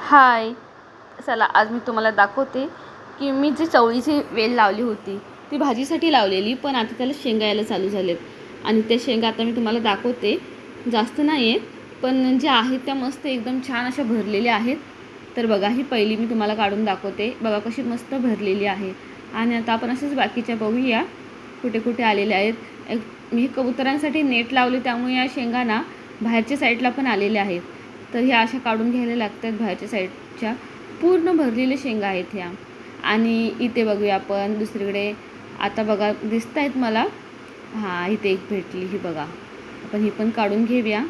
हाय. चला आज मी तुम्हाला दाखवते की मी जी चवळीची वेल लावली होती ती भाजीसाठी लावलेली, पण आता त्याला शेंगा यायला चालू झालेत आणि त्या शेंगा आता मी तुम्हाला दाखवते. जास्त नाही आहेत, पण ज्या आहेत त्या मस्त एकदम छान अशा भरलेल्या आहेत. तर बघा, ही पहिली मी तुम्हाला काढून दाखवते. बघा कशी मस्त भरलेली आहे. आणि आता आपण असेच बाकीच्या बघूया कुठे कुठे आलेल्या आहेत. मी कबुतरांसाठी नेट लावले, त्यामुळे या शेंगा ना बाहेरच्या साईडला पण आलेल्या आहेत. तर ह्या अशा काढून घ्यायला लागतात. बाहेरच्या साईडच्या पूर्ण भरलेले शेंगा आहेत ह्या. आणि इथे बघूया आपण दुसरीकडे. आता बघा दिसत आहेत मला. हां, इथे एक भेटली, ही बघा. आपण ही पण काढून घेऊया.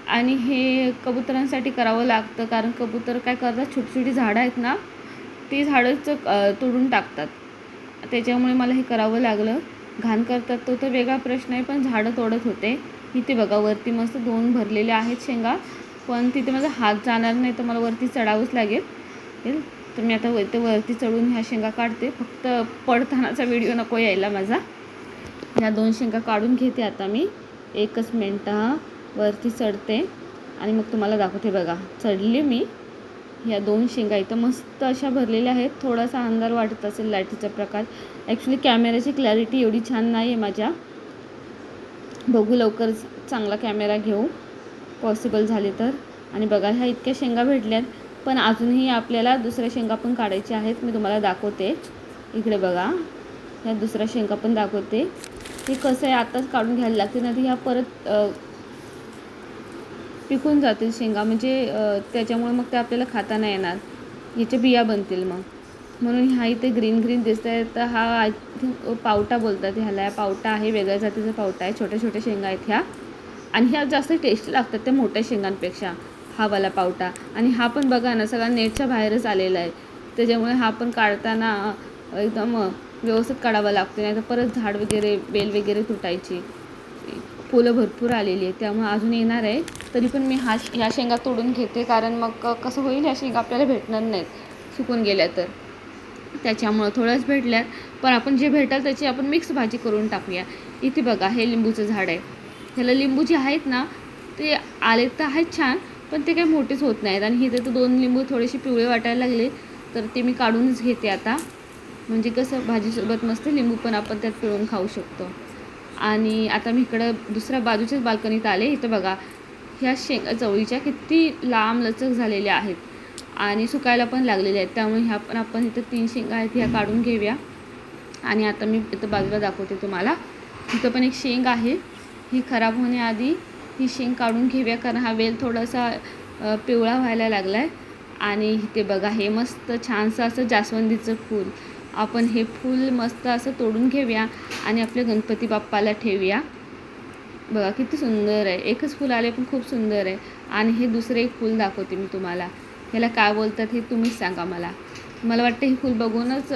आणि हे कबुतरांसाठी करावं लागतं, कारण कबूतर काय करतात, छोटी छोटी झाडं आहेत ना, ती झाडंच तोडून टाकतात. त्याच्यामुळे मला हे करावं लागलं. घाण करतात तो तर वेगळा प्रश्न आहे, पण झाडं तोडत होते. इथे बघा वरती मस्त 2 भरलेले आहेत शेंगा, पण तिथे माझा हात जाणार नाही, तर मला वरती चढावंच लागेल. तर मी आता इथे वरती चढून ह्या शेंगा काढते. फक्त पडतानाचा व्हिडिओ नको यायला माझा. ह्या 2 शेंगा काढून घेते आता मी. एकच मिनटं. वरती चढते आणि मग तुम्हाला दाखवते. बघा चढले मी. ह्या 2 शेंगा इथं मस्त अशा भरलेल्या आहेत. थोडासा अंधार वाटत असेल, लाईटीचा प्रकार. ॲक्च्युली कॅमेऱ्याची क्लॅरिटी एवढी छान नाही आहे माझ्या. बघू लवकर चांगला कॅमेरा घेऊ पॉसिबल झाले तर. आणि बघा ह्या इतक्या शेंगा भेटल्यात, पण अजूनही आपल्याला दुसऱ्या शेंगा पण काढायच्या आहेत. मी तुम्हाला दाखवते. इकडे बघा, ह्या दुसऱ्या शेंगा पण दाखवते. हे कसं आहे, आताच काढून घ्यायला लागते, नाही तर ह्या परत पिकून जातील शेंगा. म्हणजे त्याच्यामुळे मग ते आपल्याला खाता नाही येणार. याच्या बिया बनतील मग. म्हणून ह्या इथे ग्रीन ग्रीन दिसत आहे. तर हा आय थिंक पावटा बोलतात ह्याला. पावटा आहे, वेगळ्या जातीचा पावटा आहे. छोट्या छोट्या शेंगा आहेत ह्या. आणि ह्या जास्त टेस्टी लागतात त्या मोठ्या शेंगांपेक्षा, हा वाला पावटा. आणि हा पण बघा ना, सगळा नेटच्या बाहेरच आलेला आहे. त्याच्यामुळे हा पण काढताना एकदम व्यवस्थित काढावा लागतो, नाही तर परत झाड वगैरे, बेल वगैरे तुटायची. फुलं भरपूर आलेली आहेत, त्यामुळे अजून येणार आहे. तरी पण मी ह्या शेंगा तोडून घेते, कारण मग कसं होईल, ह्या शेंगा आपल्याला भेटणार नाहीत सुकून गेल्या तर. त्याच्यामुळं थोड्याच भेटल्यात, पण आपण जे भेटेल त्याची आपण मिक्स भाजी करून टाकूया. इथे बघा, हे लिंबूचं झाड आहे. ह्याला लिंबू जे आहेत ना, ते आले तर आहेत छान, पण ते काही मोठेच होत नाहीत. आणि इथे तर 2 लिंबू थोडेसे पिवळे वाटायला लागले, तर ते मी काढूनच घेते आता. म्हणजे कसं भाजीसोबत मस्त लिंबू पण आपण त्यात पिळून खाऊ शकतो. आणि आता मी इकडं दुसऱ्या बाजूच्याच बाल्कनीत आले. इथं बघा, ह्या शेंगा चवळीच्या किती लांब लचक झालेल्या आहेत आणि सुकायला पण लागलेल्या आहेत. त्यामुळे ह्या पण आपण इथं 3 शेंगा आहेत, ह्या काढून घेऊया. आणि आता मी इथं बाजूला दाखवते तुम्हाला. इथं पण एक शेंग आहे. ही खराब होण्याआधी ही शेंग काढून घेऊया, कारण हा वेल थोडासा पिवळा व्हायला लागला आहे. आणि इथे बघा, हे मस्त छानसं असं जास्वंदीचं फूल. आपण हे फूल मस्त असं तोडून घेऊया आणि आपल्या गणपती बाप्पाला ठेवूया. बघा किती सुंदर आहे. एकच फूल आले, पण खूप सुंदर आहे. आणि हे दुसरं एक फूल दाखवते मी तुम्हाला. ह्याला काय बोलतात हे तुम्हीच सांगा मला. मला वाटतं हे फूल बघूनच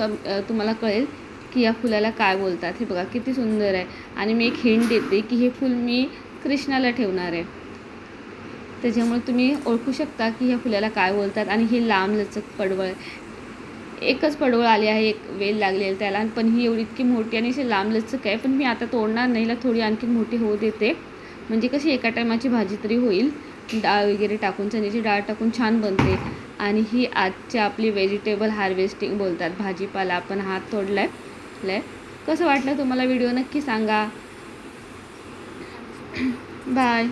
तुम्हाला कळेल की या फुलाला काय बोलतात. हे बघा किती सुंदर आहे. आणि मी एक हिंट देते की हे फूल मी कृष्णाला ठेवणार आहे. त्याच्यामुळे तुम्ही ओळखू शकता की ह्या फुलाला काय बोलतात. आणि हे लांबलचक पडवळ, एकच पडवळ आली आहे, एक वेल लागली आहे त्याला, पण ही एवढी इतकी मोठी आणि अशी लांबलचक आहे. पण मी आता तोडणार नाही, हिला थोडी आणखी मोठी होऊ देते, म्हणजे कशी एका टायमाची भाजी तरी होईल. डाळ वगैरे टाकून, चण्याची डाळ टाकून छान बनते. आणि ही आजची आपली व्हेजिटेबल हार्वेस्टिंग बोलतात. भाजीपाला आपण हात तोडला आहे. कसं वाटलं तुम्हाला व्हिडिओ, नक्की सांगा. बाय.